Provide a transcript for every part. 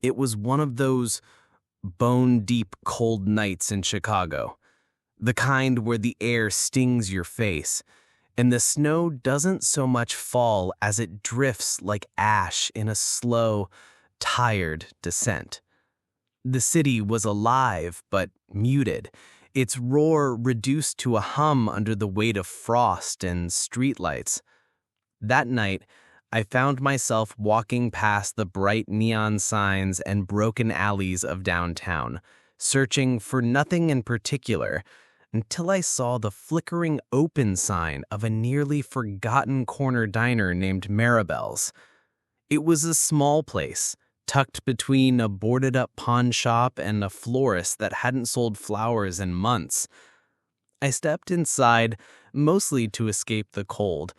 It was one of those bone-deep cold nights in Chicago, the kind where the air stings your face, and the snow doesn't so much fall as it drifts like ash in a slow, tired descent. The city was alive but muted, its roar reduced to a hum under the weight of frost and streetlights. That night, I found myself walking past the bright neon signs and broken alleys of downtown, searching for nothing in particular, until I saw the flickering open sign of a nearly forgotten corner diner named Maribel's. It was a small place, tucked between a boarded-up pawn shop and a florist that hadn't sold flowers in months. I stepped inside, mostly to escape the cold,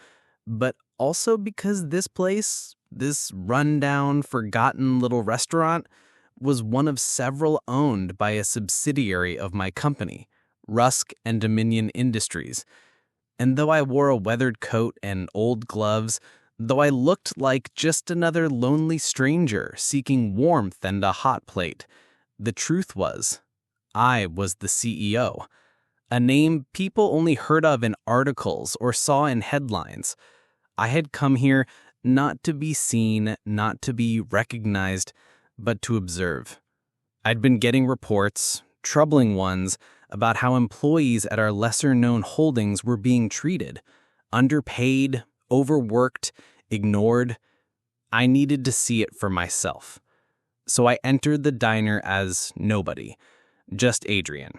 but also because this place, this rundown, forgotten little restaurant, was one of several owned by a subsidiary of my company, Rusk and Dominion Industries. And though I wore a weathered coat and old gloves, though I looked like just another lonely stranger seeking warmth and a hot plate, the truth was, I was the CEO, a name people only heard of in articles or saw in headlines. I had come here not to be seen, not to be recognized, but to observe. I'd been getting reports, troubling ones, about how employees at our lesser-known holdings were being treated, underpaid, overworked, ignored. I needed to see it for myself. So I entered the diner as nobody, just Adrian,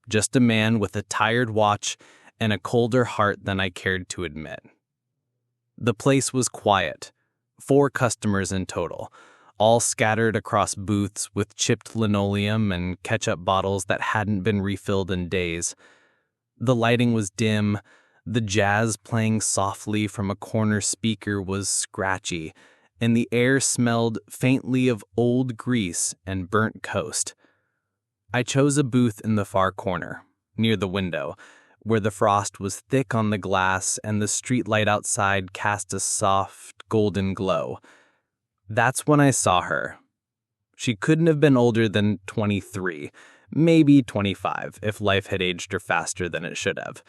just a man with a tired watch and a colder heart than I cared to admit. The place was quiet, 4 customers in total, all scattered across booths with chipped linoleum and ketchup bottles that hadn't been refilled in days. The lighting was dim, the jazz playing softly from a corner speaker was scratchy, and the air smelled faintly of old grease and burnt coast. I chose a booth in the far corner, near the window, where the frost was thick on the glass and the streetlight outside cast a soft, golden glow. That's when I saw her. She couldn't have been older than 23, maybe 25, if life had aged her faster than it should have.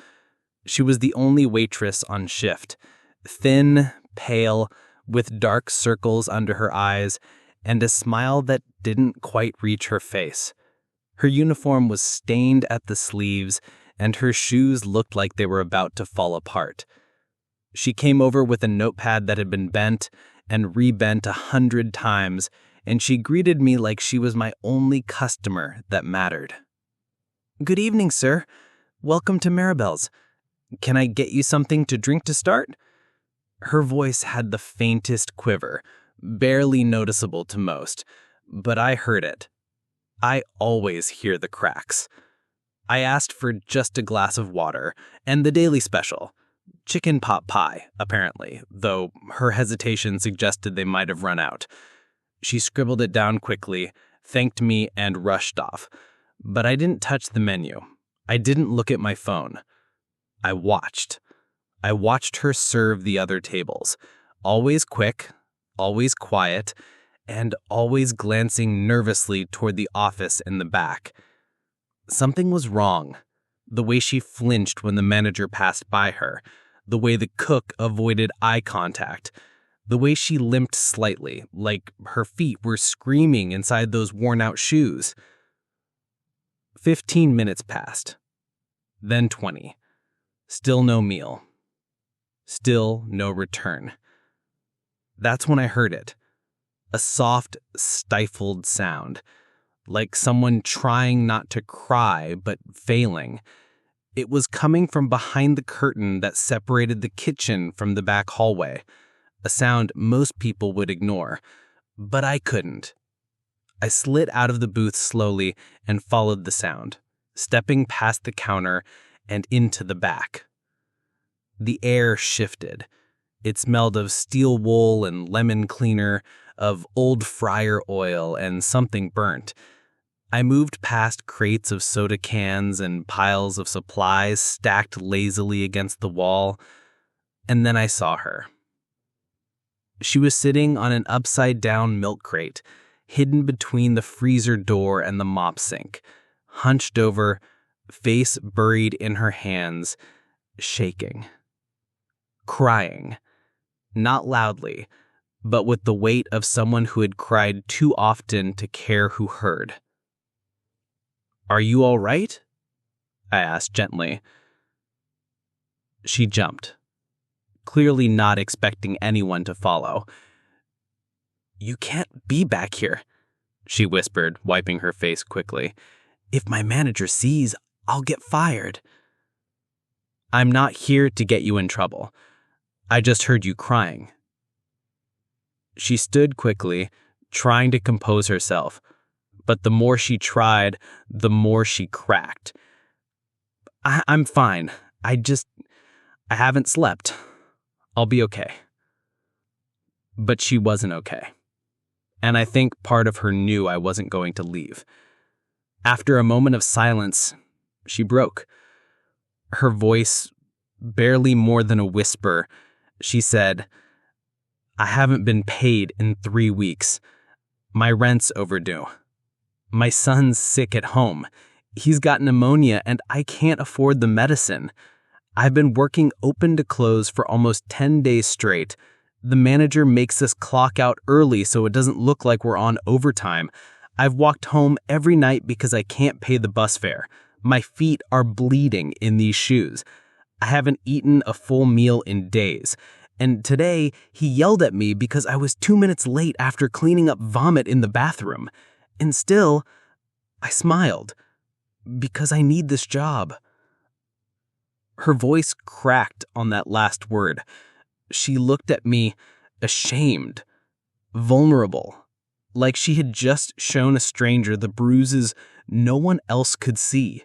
She was the only waitress on shift, thin, pale, with dark circles under her eyes, and a smile that didn't quite reach her face. Her uniform was stained at the sleeves, and her shoes looked like they were about to fall apart. She came over with a notepad that had been bent and rebent 100 times, and she greeted me like she was my only customer that mattered. "Good evening, sir. Welcome to Maribel's. Can I get you something to drink to start?" Her voice had the faintest quiver, barely noticeable to most, but I heard it. I always hear the cracks. I asked for just a glass of water and the daily special, chicken pot pie, apparently, though her hesitation suggested they might have run out. She scribbled it down quickly, thanked me, and rushed off. But I didn't touch the menu. I didn't look at my phone. I watched. I watched her serve the other tables, always quick, always quiet, and always glancing nervously toward the office in the back. Something was wrong. The way she flinched when the manager passed by her, the way the cook avoided eye contact, the way she limped slightly, like her feet were screaming inside those worn-out shoes. 15 minutes passed. Then 20. Still no meal. Still no return. That's when I heard it. A soft, stifled sound, like someone trying not to cry but failing. It was coming from behind the curtain that separated the kitchen from the back hallway, a sound most people would ignore, but I couldn't. I slid out of the booth slowly and followed the sound, stepping past the counter and into the back. The air shifted. It smelled of steel wool and lemon cleaner, of old fryer oil and something burnt. I moved past crates of soda cans and piles of supplies stacked lazily against the wall, and then I saw her. She was sitting on an upside-down milk crate, hidden between the freezer door and the mop sink, hunched over, face buried in her hands, shaking. Crying. Not loudly, but with the weight of someone who had cried too often to care who heard. "Are you all right?" I asked gently. She jumped, clearly not expecting anyone to follow. "You can't be back here," she whispered, wiping her face quickly. "If my manager sees, I'll get fired." "I'm not here to get you in trouble. I just heard you crying." She stood quickly, trying to compose herself, but the more she tried, the more she cracked. I'm fine. I haven't slept. I'll be okay." But she wasn't okay. And I think part of her knew I wasn't going to leave. After a moment of silence, she broke. Her voice, barely more than a whisper, she said, "I haven't been paid in 3 weeks. My rent's overdue. My son's sick at home. He's got pneumonia and I can't afford the medicine. I've been working open to close for almost 10 days straight. The manager makes us clock out early so it doesn't look like we're on overtime. I've walked home every night because I can't pay the bus fare. My feet are bleeding in these shoes. I haven't eaten a full meal in days. And today, he yelled at me because I was 2 minutes late after cleaning up vomit in the bathroom. And still, I smiled. Because I need this job." Her voice cracked on that last word. She looked at me, ashamed, vulnerable, like she had just shown a stranger the bruises no one else could see.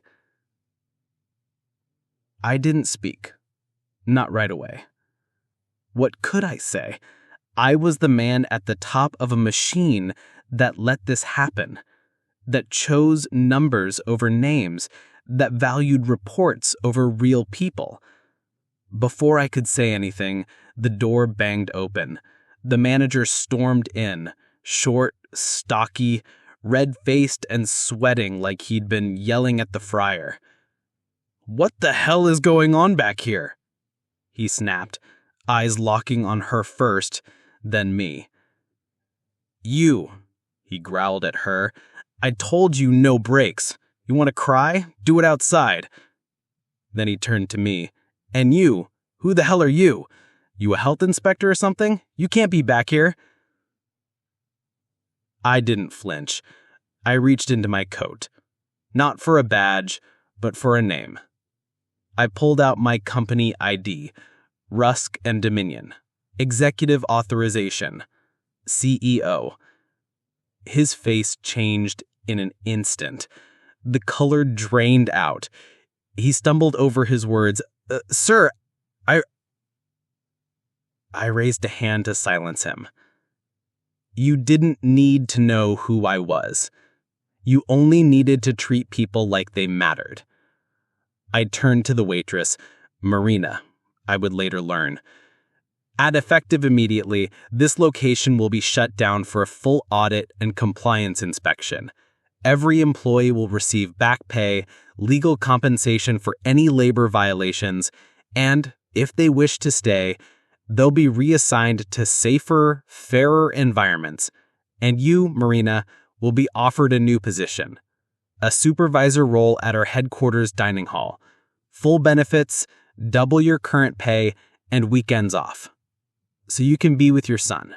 I didn't speak. Not right away. What could I say? I was the man at the top of a machine that let this happen, that chose numbers over names, that valued reports over real people. Before I could say anything, the door banged open. The manager stormed in, short, stocky, red-faced and sweating like he'd been yelling at the fryer. "What the hell is going on back here?" he snapped, eyes locking on her first, then me. "You," he growled at her. "I told you no breaks. You want to cry? Do it outside." Then he turned to me. "And you, who the hell are you? You a health inspector or something? You can't be back here." I didn't flinch. I reached into my coat. Not for a badge, but for a name. I pulled out my company ID, Rusk and Dominion, Executive Authorization, CEO. His face changed in an instant. The color drained out. He stumbled over his words. "Sir, I raised a hand to silence him. You didn't need to know who I was. You only needed to treat people like they mattered." I turned to the waitress, Marina, I would later learn. "At effective immediately, this location will be shut down for a full audit and compliance inspection. Every employee will receive back pay, legal compensation for any labor violations, and, if they wish to stay, they'll be reassigned to safer, fairer environments. And you, Marina, will be offered a new position. A supervisor role at our headquarters dining hall. Full benefits, double your current pay, and weekends off. So you can be with your son."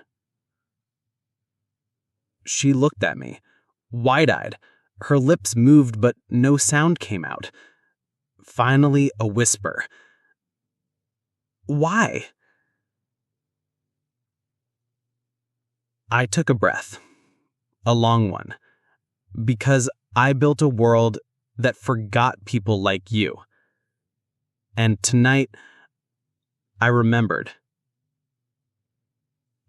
She looked at me, wide-eyed. Her lips moved, but no sound came out. Finally, a whisper. "Why?" I took a breath, a long one, because I built a world that forgot people like you. And tonight, I remembered.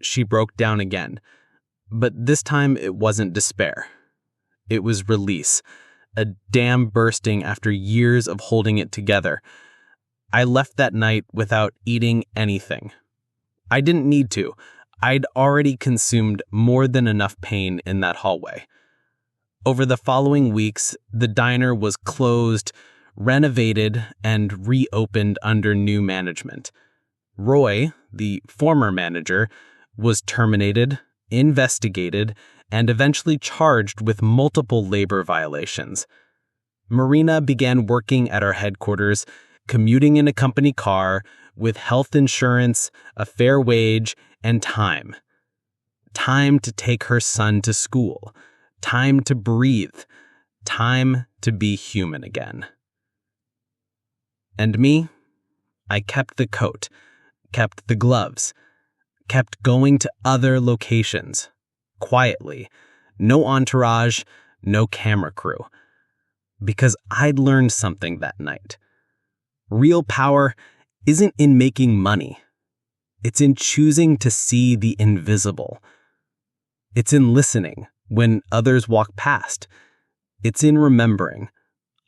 She broke down again, but this time it wasn't despair. It was release, a dam bursting after years of holding it together. I left that night without eating anything. I didn't need to. I'd already consumed more than enough pain in that hallway. Over the following weeks, the diner was closed, renovated, and reopened under new management. Roy, the former manager, was terminated, investigated, and eventually charged with multiple labor violations. Marina began working at our headquarters, commuting in a company car, with health insurance, a fair wage, and time. Time to take her son to school. Time to breathe. Time to be human again. And me? I kept the coat, kept the gloves, kept going to other locations. Quietly. No entourage, no camera crew. Because I'd learned something that night. Real power isn't in making money. It's in choosing to see the invisible. It's in listening when others walk past. It's in remembering,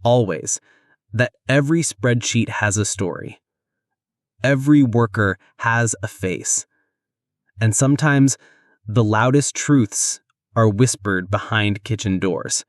always, that every spreadsheet has a story. Every worker has a face. And sometimes the loudest truths are whispered behind kitchen doors.